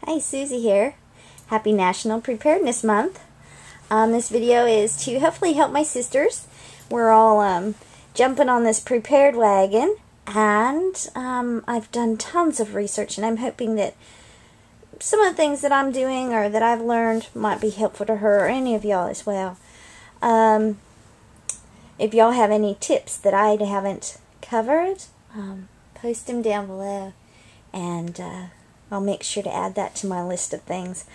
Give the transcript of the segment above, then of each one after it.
Hi, Susie here. Happy National Preparedness Month. This video is to hopefully help my sisters. We're all jumping on this prepared wagon, and I've done tons of research, and I'm hoping that some of the things that I'm doing or that I've learned might be helpful to her or any of y'all as well. If y'all have any tips that I haven't covered, post them down below, and I'll make sure to add that to my list of things.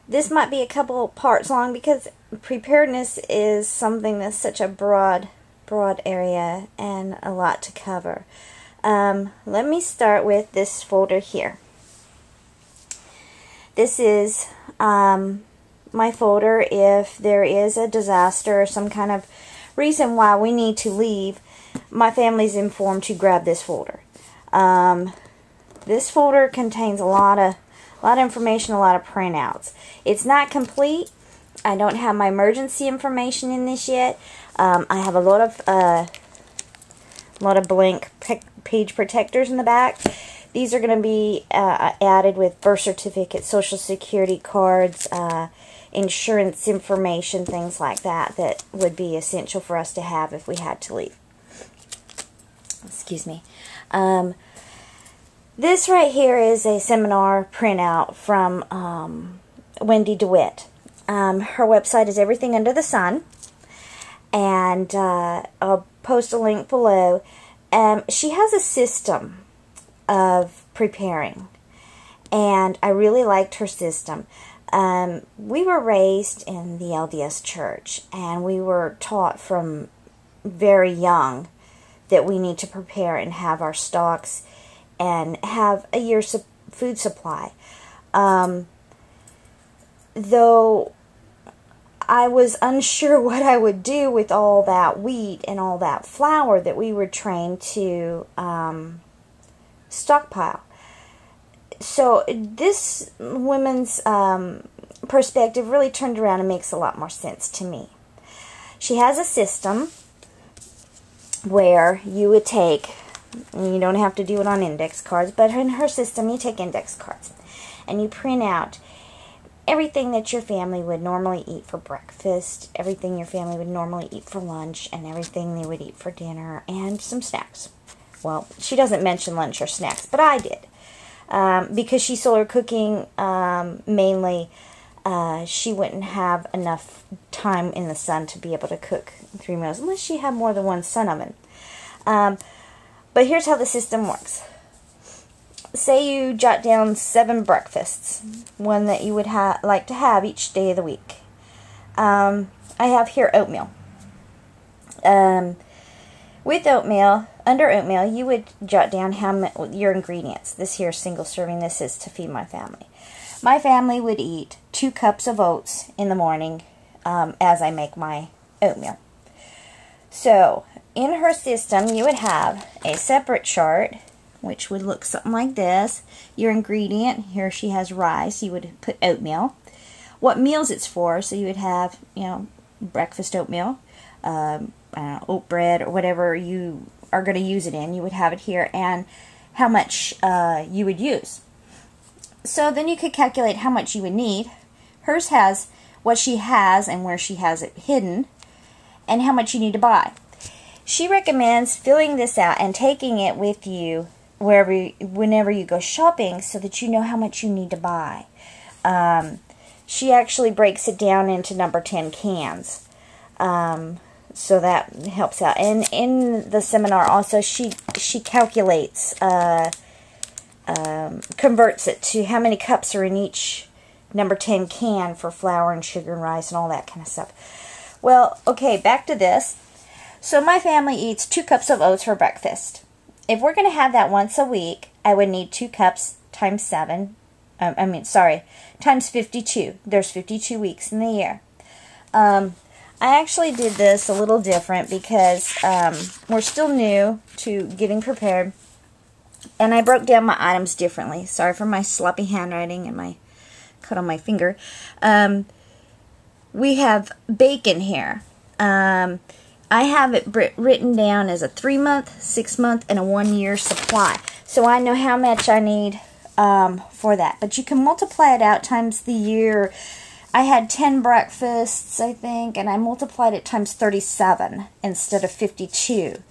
This might be a couple parts long because preparedness is something that's such a broad area and a lot to cover. Let me start with this folder here. This is my folder if there is a disaster or some kind of reason why we need to leave. My family's informed to grab this folder. This folder contains a lot of information, a lot of printouts. It's not complete. I don't have my emergency information in this yet. I have a lot of blank page protectors in the back. These are going to be added with birth certificates, social security cards, insurance information, things like that would be essential for us to have if we had to leave. Excuse me. This right here is a seminar printout from Wendy DeWitt. Her website is Everything Under the Sun, and I'll post a link below. She has a system of preparing, and I really liked her system. We were raised in the LDS church, and we were taught from very young that we need to prepare and have our stocks and have a year's food supply. Though I was unsure what I would do with all that wheat and all that flour that we were trained to stockpile. So this woman's perspective really turned around and makes a lot more sense to me. She has a system where you would take, you don't have to do it on index cards, but in her system you take index cards and you print out everything that your family would normally eat for breakfast, everything your family would normally eat for lunch, and everything they would eat for dinner, and some snacks. Well, she doesn't mention lunch or snacks, but I did. Because she's solar cooking mainly, she wouldn't have enough time in the sun to be able to cook 3 meals, unless she had more than one son oven. But here's how the system works. Say you jot down 7 breakfasts, one that you would like to have each day of the week. I have here oatmeal. With oatmeal, under oatmeal, you would jot down your ingredients. This here single serving, this is to feed my family. My family would eat 2 cups of oats in the morning as I make my oatmeal. So, in her system, you would have a separate chart, which would look something like this. Your ingredient, here she has rice, you would put oatmeal. What meals it's for, so you would have, breakfast oatmeal, oat bread, or whatever you are going to use it in, you would have it here, and how much you would use. So then you could calculate how much you would need. Hers has what she has and where she has it hidden, and how much you need to buy. She recommends filling this out and taking it with you whenever you go shopping so that you know how much you need to buy. She actually breaks it down into number 10 cans. So that helps out. And in the seminar also, she calculates, converts it to how many cups are in each number 10 can for flour and sugar and rice and all that kind of stuff. Well, okay, back to this. So my family eats 2 cups of oats for breakfast. If we're going to have that once a week, I would need 2 cups times 7. Times 52. There's 52 weeks in the year. I actually did this a little different because we're still new to getting prepared. And I broke down my items differently. Sorry for my sloppy handwriting and my cut on my finger. We have bacon here. I have it written down as a 3-month, 6-month, and a 1-year supply. So I know how much I need for that. But you can multiply it out times the year. I had 10 breakfasts, I think, and I multiplied it times 37 instead of 52.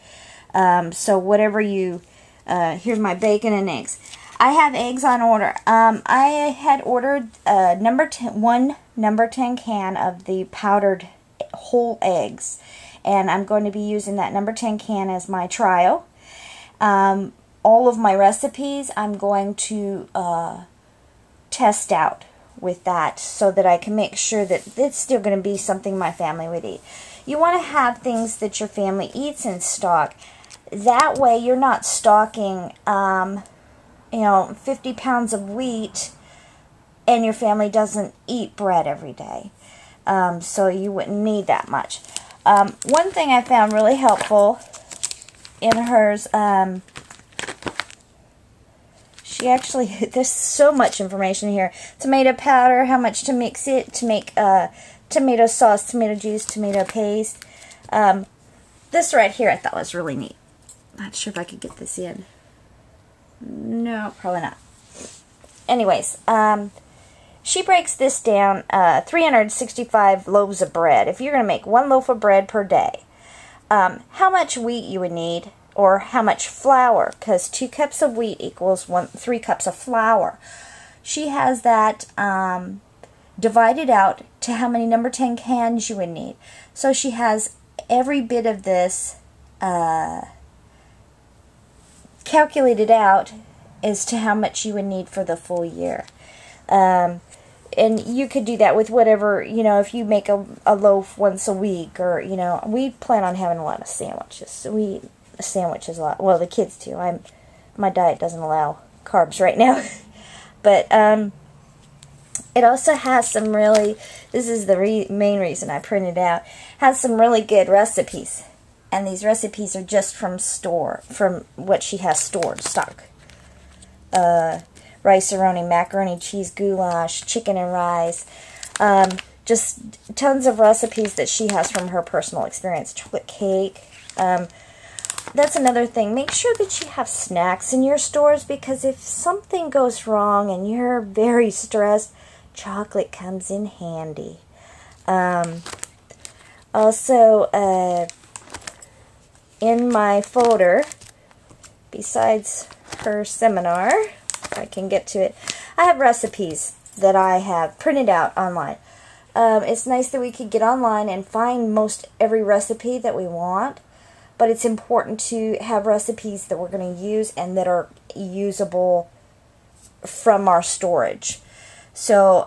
So whatever you, here's my bacon and eggs. I have eggs on order. I had ordered one number 10 can of the powdered whole eggs, and I'm going to be using that number 10 can as my trial. All of my recipes I'm going to test out with that so that I can make sure that it's still going to be something my family would eat. You want to have things that your family eats in stock. That way you're not stocking 50 pounds of wheat and your family doesn't eat bread every day. So you wouldn't need that much. One thing I found really helpful in hers, she actually, there's so much information here. Tomato powder, how much to mix it to make tomato sauce, tomato juice, tomato paste. This right here I thought was really neat. Not sure if I could get this in. No, probably not. Anyways, she breaks this down, 365 loaves of bread. If you're going to make one loaf of bread per day, how much wheat you would need, or how much flour, because 2 cups of wheat equals 3 cups of flour. She has that divided out to how many number 10 cans you would need. So she has every bit of this calculated out as to how much you would need for the full year. And you could do that with whatever, if you make a loaf once a week, or, we plan on having a lot of sandwiches. So we eat sandwiches a lot. Well, the kids too. My diet doesn't allow carbs right now. But it also has some really, this is the main reason I printed it out, has some really good recipes. And these recipes are just from what she has stored, stock. Rice-a-roni, macaroni, cheese, goulash, chicken and rice. Just tons of recipes that she has from her personal experience. Chocolate cake. That's another thing. Make sure that you have snacks in your stores, because if something goes wrong and you're very stressed, chocolate comes in handy. Also, in my folder, besides her seminar, if I can get to it, I have recipes that I have printed out online. It's nice that we could get online and find most every recipe that we want, but it's important to have recipes that we're going to use and that are usable from our storage. So,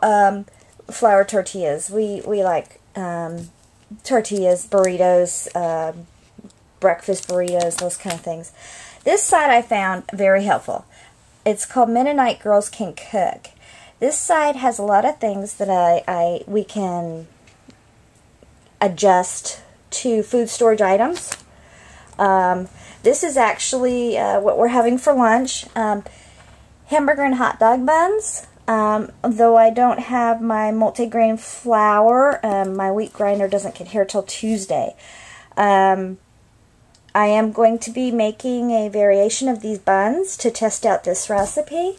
flour tortillas. We like tortillas, burritos, breakfast burritos, those kind of things. This site I found very helpful. It's called Mennonite Girls Can Cook. This site has a lot of things that we can adjust to food storage items. This is actually what we're having for lunch. Hamburger and hot dog buns. Though I don't have my multigrain flour, my wheat grinder doesn't get here till Tuesday. I am going to be making a variation of these buns to test out this recipe.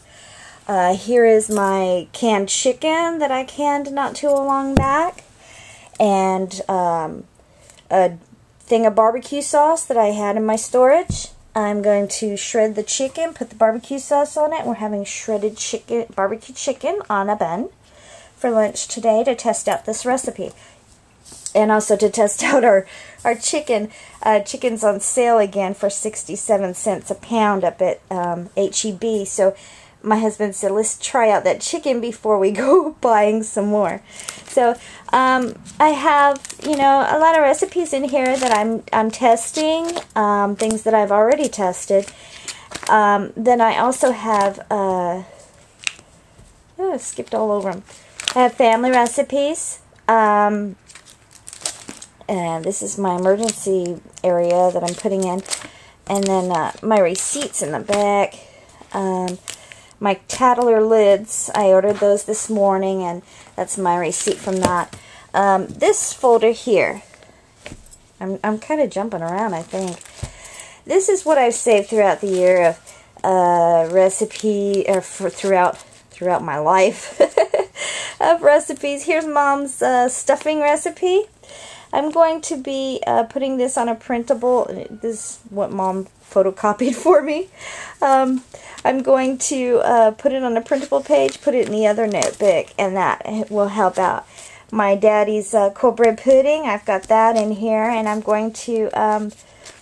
Here is my canned chicken that I canned not too long back, and a thing of barbecue sauce that I had in my storage. I'm going to shred the chicken, put the barbecue sauce on it. We're having shredded chicken, barbecue chicken on a bun for lunch today to test out this recipe. And also to test out our chicken. Chicken's on sale again for 67 cents a pound up at H-E-B. So my husband said, let's try out that chicken before we go buying some more. So I have, a lot of recipes in here that I'm testing, things that I've already tested. Then I also have, I skipped all over them. I have family recipes. And this is my emergency area that I'm putting in. And then my receipts in the back. My Tattler lids, I ordered those this morning, and that's my receipt from that. This folder here, I'm kind of jumping around, I think. This is what I've saved throughout the year of recipe throughout my life of recipes. Here's Mom's stuffing recipe. I'm going to be putting this on a printable. This is what Mom photocopied for me. I'm going to put it on a printable page, put it in the other notebook, and that will help out. My daddy's cold bread pudding, I've got that in here, and I'm going to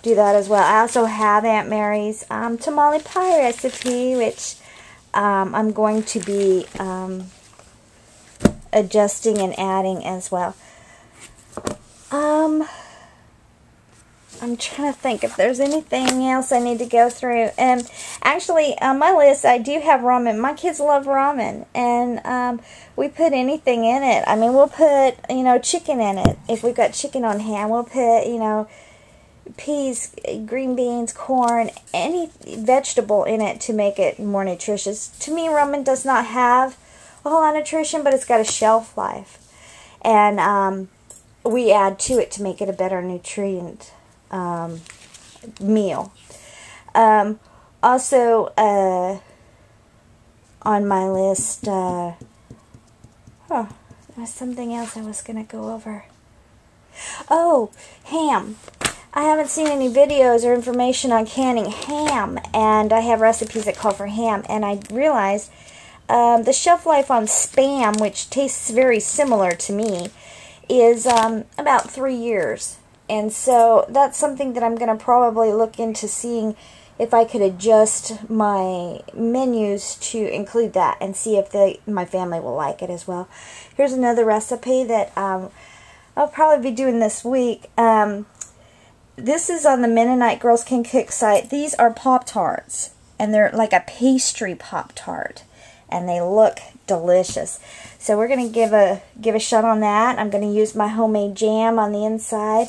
do that as well. I also have Aunt Mary's tamale pie recipe, which I'm going to be adjusting and adding as well. I'm trying to think if there's anything else I need to go through. And actually, on my list, I do have ramen. My kids love ramen, and we put anything in it. I mean, we'll put, you know, chicken in it. If we've got chicken on hand, we'll put, you know, peas, green beans, corn, any vegetable in it to make it more nutritious. To me, ramen does not have a whole lot of nutrition, but it's got a shelf life. And we add to it to make it a better nutrient meal. Also, on my list, there was something else I was going to go over. Oh, ham. I haven't seen any videos or information on canning ham, and I have recipes that call for ham, and I realized the shelf life on Spam, which tastes very similar to me, is about 3 years. And so that's something that I'm going to probably look into, seeing if I could adjust my menus to include that and see if my family will like it as well. Here's another recipe that I'll probably be doing this week. This is on the Mennonite Girls Can Cook site. These are Pop-Tarts, and they're like a pastry Pop-Tart, and they look delicious. So we're going to give a shot on that. I'm going to use my homemade jam on the inside.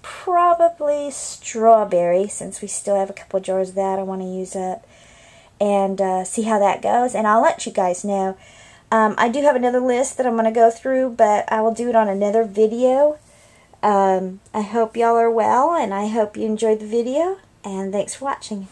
Probably strawberry, since we still have a couple jars of that I want to use up. And see how that goes. And I'll let you guys know. I do have another list that I'm going to go through, but I will do it on another video. I hope y'all are well, and I hope you enjoyed the video. And thanks for watching.